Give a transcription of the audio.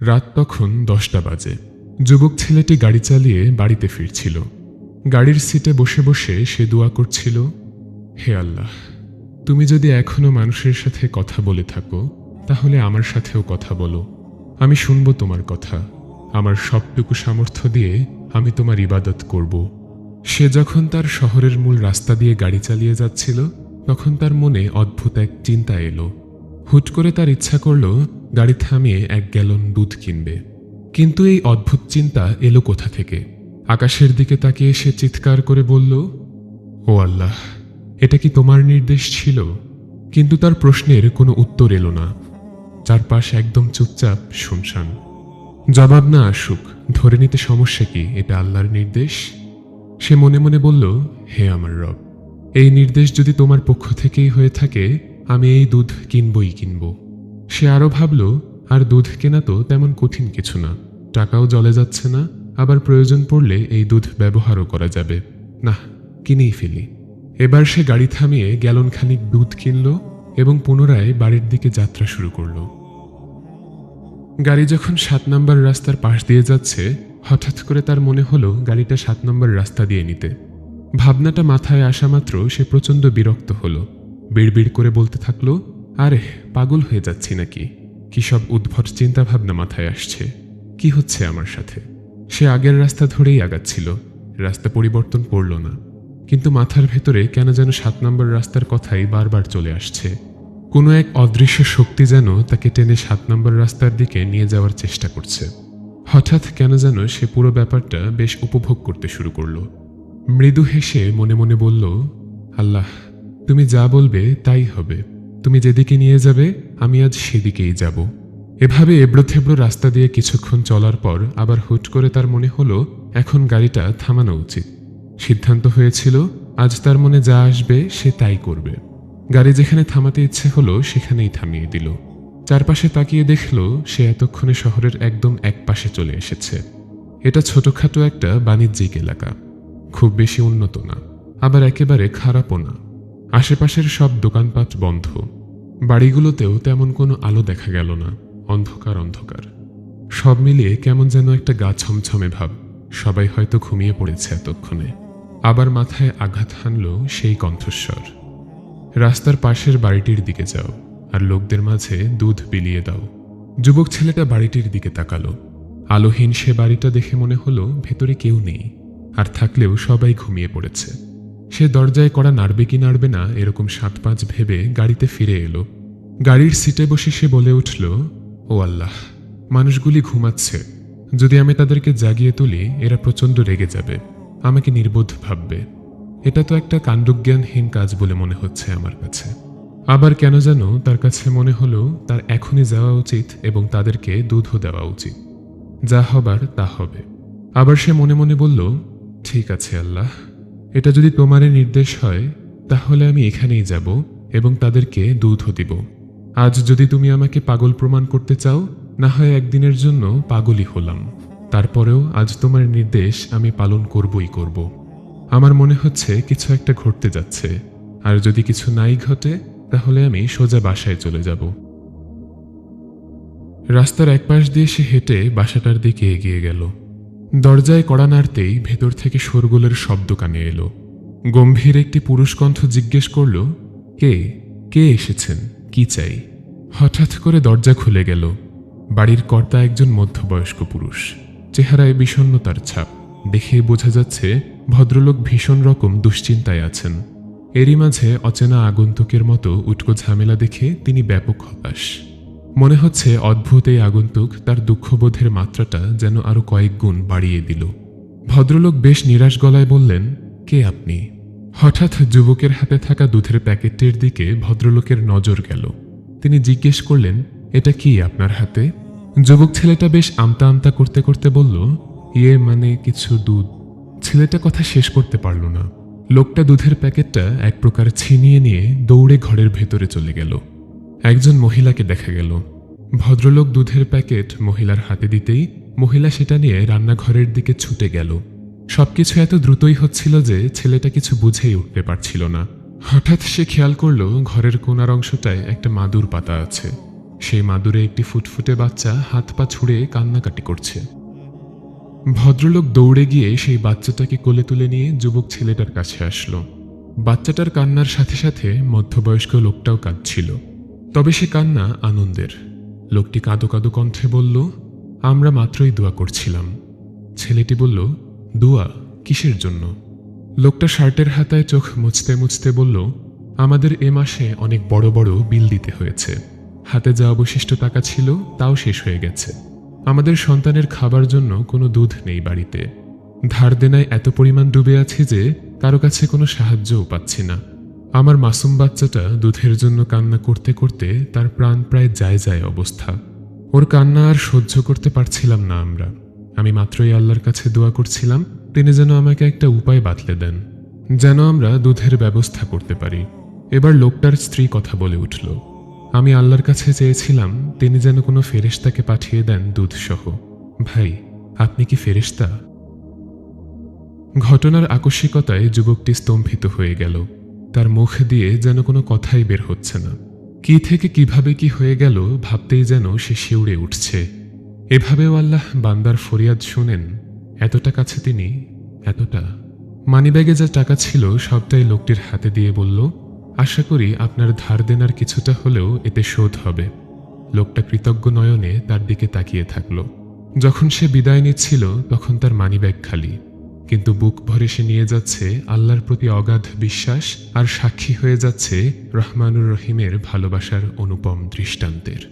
রাত তখন 10টা বাজে। যুবক ছেলেটি গাড়ি চালিয়ে বাড়িতে ফিরছিল। গাড়ির সিটে বসে বসে সে দোয়া করছিল, হে আল্লাহ, তুমি যদি এখনো মানুষের সাথে কথা বলে থাকো তাহলে আমার সাথেও কথা বলো। আমি শুনব তোমার কথা। আমার সবটুকু সামর্থ্য দিয়ে আমি তোমার ইবাদত করব। সে যখন তার শহরের মূল রাস্তা দিয়ে গাড়ি চালিয়ে যাচ্ছিল তখন তার মনে অদ্ভুত এক চিন্তা এলো। হুট করে তার ইচ্ছা করল গাড়ি থামিয়ে 1 গ্যালন দুধ কিনবে। কিন্তু এই অদ্ভুত চিন্তা এলো কোথা থেকে? আকাশের দিকে তাকিয়ে সে চিৎকার করে বলল, ও আল্লাহ, এটা কি তোমার নির্দেশ ছিল? কিন্তু তার প্রশ্নের কোনো উত্তর এলো না। চারপাশ একদম চুপচাপ, শুনশান। জবাব না আসুক, ধরে নিতে সমস্যা কি এটা আল্লাহর নির্দেশ? সে মনে মনে বলল, হে আমার রব, এই নির্দেশ যদি তোমার পক্ষ থেকেই হয়ে থাকে আমি এই দুধ কিনবই কিনব। সে আরও ভাবল, আর দুধ কেনা তো তেমন কঠিন কিছু না, টাকাও জলে যাচ্ছে না, আবার প্রয়োজন পড়লে এই দুধ ব্যবহারও করা যাবে। না, কিনেই ফেলি। এবার সে গাড়ি থামিয়ে গ্যালন খানিক দুধ কিনল এবং পুনরায় বাড়ির দিকে যাত্রা শুরু করল। গাড়ি যখন 7 নম্বর রাস্তার পাশ দিয়ে যাচ্ছে হঠাৎ করে তার মনে হলো গাড়িটা 7 নম্বর রাস্তা দিয়ে নিতে। ভাবনাটা মাথায় আসা মাত্র সে প্রচণ্ড বিরক্ত হলো। বিড়বিড় করে বলতে থাকলো, আরে পাগল হয়ে যাচ্ছি নাকি? কি সব উদ্ভট চিন্তা ভাবনা মাথায় আসছে? কি হচ্ছে আমার সাথে? সে আগের রাস্তা ধরেই আগাচ্ছিল, রাস্তা পরিবর্তন করল না। কিন্তু মাথার ভেতরে কেন যেন 7 নম্বর রাস্তার কথাই বারবার চলে আসছে। কোনো এক অদৃশ্য শক্তি যেন তাকে টেনে 7 নম্বর রাস্তার দিকে নিয়ে যাওয়ার চেষ্টা করছে। হঠাৎ কেন যেন সে পুরো ব্যাপারটা বেশ উপভোগ করতে শুরু করল। মৃদু হেসে মনে মনে বলল, আল্লাহ, তুমি যা বলবে তাই হবে। তুমি যেদিকে নিয়ে যাবে আমি আজ সেদিকেই যাব। এভাবে এবড়োথেবড়ো রাস্তা দিয়ে কিছুক্ষণ চলার পর আবার হুট করে তার মনে হলো এখন গাড়িটা থামানো উচিত। সিদ্ধান্ত হয়েছিল আজ তার মনে যা আসবে সে তাই করবে। গাড়ি যেখানে থামাতে ইচ্ছে হলো সেখানেই থামিয়ে দিল। চারপাশে তাকিয়ে দেখল সে এতক্ষণে শহরের একদম এক পাশে চলে এসেছে। এটা ছোটখাটো একটা বাণিজ্যিক এলাকা, খুব বেশি উন্নত না, আবার একেবারে খারাপও না। আশেপাশের সব দোকানপাট বন্ধ। বাড়িগুলোতেও তেমন কোনো আলো দেখা গেল না, অন্ধকার অন্ধকার। সব মিলিয়ে কেমন যেন একটা গা ছমছমে ভাব। সবাই হয়তো ঘুমিয়ে পড়েছে এতক্ষণে। আবার মাথায় আঘাত হানল সেই কণ্ঠস্বর, রাস্তার পাশের বাড়িটির দিকে যাও আর লোকদের মাঝে দুধ বিলিয়ে দাও। যুবক ছেলেটা বাড়িটির দিকে তাকালো। আলোহীন সে বাড়িটা দেখে মনে হলো ভেতরে কেউ নেই, আর থাকলেও সবাই ঘুমিয়ে পড়েছে। সে দরজায় কড়া নাড়বে কি নাড়বে না এরকম 7-5 ভেবে গাড়িতে ফিরে এলো। গাড়ির সিটে বসে সে বলে উঠল, ও আল্লাহ, মানুষগুলি ঘুমাচ্ছে। যদি আমি তাদেরকে জাগিয়ে তুলি এরা প্রচণ্ড রেগে যাবে, আমাকে নির্বোধ ভাববে। এটা তো একটা কাণ্ডজ্ঞানহীন কাজ বলে মনে হচ্ছে আমার কাছে। আবার কেন যেন তার কাছে মনে হলো তার এখনই যাওয়া উচিত এবং তাদেরকে দুধও দেওয়া উচিত। যা হবার তা হবে। আবার সে মনে মনে বলল, ঠিক আছে আল্লাহ, এটা যদি তোমারই নির্দেশ হয় তাহলে আমি এখানেই যাব এবং তাদেরকে দুধও দিব। আজ যদি তুমি আমাকে পাগল প্রমাণ করতে চাও, না হয় একদিনের জন্য পাগলই হলাম, তারপরেও আজ তোমার নির্দেশ আমি পালন করবই করব। আমার মনে হচ্ছে কিছু একটা ঘটতে যাচ্ছে, আর যদি কিছু নাই ঘটে তাহলে আমি সোজা বাসায় চলে যাব। রাস্তার এক পাশ দিয়ে সে হেঁটে বাসাটার দিকে এগিয়ে গেল। দরজায় কড়া নাড়তেই ভেতর থেকে শোরগোলের শব্দ কানে এলো। গম্ভীর একটি পুরুষ কণ্ঠ জিজ্ঞেস করল, কে কে এসেছেন, কি চাই? হঠাৎ করে দরজা খুলে গেল। বাড়ির কর্তা একজন মধ্যবয়স্ক পুরুষ, চেহারায় বিষণ্ণতার ছাপ। দেখে বোঝা যাচ্ছে ভদ্রলোক ভীষণ রকম দুশ্চিন্তায় আছেন। এরই মাঝে অচেনা আগন্তুকের মতো উটকো ঝামেলা দেখে তিনি ব্যাপক হতাশ। মনে হচ্ছে অদ্ভুত এই আগন্তুক তার দুঃখবোধের মাত্রাটা যেন আরো কয়েক গুণ বাড়িয়ে দিল। ভদ্রলোক বেশ নিরাশ গলায় বললেন, কে আপনি? হঠাৎ যুবকের হাতে থাকা দুধের প্যাকেটটির দিকে ভদ্রলোকের নজর গেল। তিনি জিজ্ঞেস করলেন, এটা কি আপনার হাতে? যুবক ছেলেটা বেশ আমতা আমতা করতে করতে বলল, মানে কিছু দুধ। ছেলেটা কথা শেষ করতে পারল না। লোকটা দুধের প্যাকেটটা এক প্রকার ছিনিয়ে নিয়ে দৌড়ে ঘরের ভেতরে চলে গেল। একজন মহিলাকে দেখা গেল। ভদ্রলোক দুধের প্যাকেট মহিলার হাতে দিতেই মহিলা সেটা নিয়ে রান্নাঘরের দিকে ছুটে গেল। সবকিছু এত দ্রুতই হচ্ছিল যে ছেলেটা কিছু বুঝেই উঠতে পারছিল না। হঠাৎ সে খেয়াল করল ঘরের কোণার অংশটায় একটা মাদুর পাতা আছে। সেই মাদুরে একটি ফুটফুটে বাচ্চা হাত পা ছুঁড়ে কান্নাকাটি করছে। ভদ্রলোক দৌড়ে গিয়ে সেই বাচ্চাটাকে কোলে তুলে নিয়ে যুবক ছেলেটার কাছে আসলো। বাচ্চাটার কান্নার সাথে সাথে মধ্যবয়স্ক লোকটাও কাঁদছিল, তবে সে কান্না আনন্দের। লোকটি কাঁদো কাঁদো কণ্ঠে বলল, আমরা মাত্রই দোয়া করছিলাম। ছেলেটি বলল, দোয়া কিসের জন্য? লোকটা শার্টের হাতায় চোখ মুছতে মুছতে বলল, আমাদের এ মাসে অনেক বড় বড় বিল দিতে হয়েছে। হাতে যা অবশিষ্ট টাকা ছিল তাও শেষ হয়ে গেছে। আমাদের সন্তানের খাবার জন্য কোনো দুধ নেই বাড়িতে। ধার দেনায় এত পরিমাণ ডুবে আছি যে কারো কাছে কোনো সাহায্যও পাচ্ছি না। আমার মাসুম বাচ্চাটা দুধের জন্য কান্না করতে করতে তার প্রাণ প্রায় যায় যায় অবস্থা। ওর কান্না আর সহ্য করতে পারছিলাম না আমরা। আমি মাত্রই আল্লাহর কাছে দোয়া করছিলাম তিনি যেন আমাকে একটা উপায় বাতলে দেন, যেন আমরা দুধের ব্যবস্থা করতে পারি। এবার লোকটার স্ত্রী কথা বলে উঠল, আমি আল্লাহর কাছে চেয়েছিলাম তিনি যেন কোনো ফেরেশতাকে পাঠিয়ে দেন দুধসহ। ভাই, আপনি কি ফেরেশতা? ঘটনার আকস্মিকতায় যুবকটি স্তম্ভিত হয়ে গেল। তার মুখ দিয়ে যেন কোনো কথাই বের হচ্ছে না। কি থেকে কিভাবে কি হয়ে গেল ভাবতেই যেন সে শিউরে উঠছে। এভাবেও আল্লাহ বান্দার ফরিয়াদ শুনেন? এতটা কাছে তিনি, এতটা। মানিব্যাগে যা টাকা ছিল সবটাই লোকটির হাতে দিয়ে বলল, আশা করি আপনার ধার দেনার কিছুটা হলেও এতে শোধ হবে। লোকটা কৃতজ্ঞ নয়নে তার দিকে তাকিয়ে থাকল। যখন সে বিদায় নিচ্ছিল তখন তার মানিব্যাগ খালি, কিন্তু বুক ভরে সে নিয়ে যাচ্ছে আল্লাহর প্রতি অগাধ বিশ্বাস আর সাক্ষী হয়ে যাচ্ছে রহমানুর রহিমের ভালোবাসার অনুপম দৃষ্টান্তের।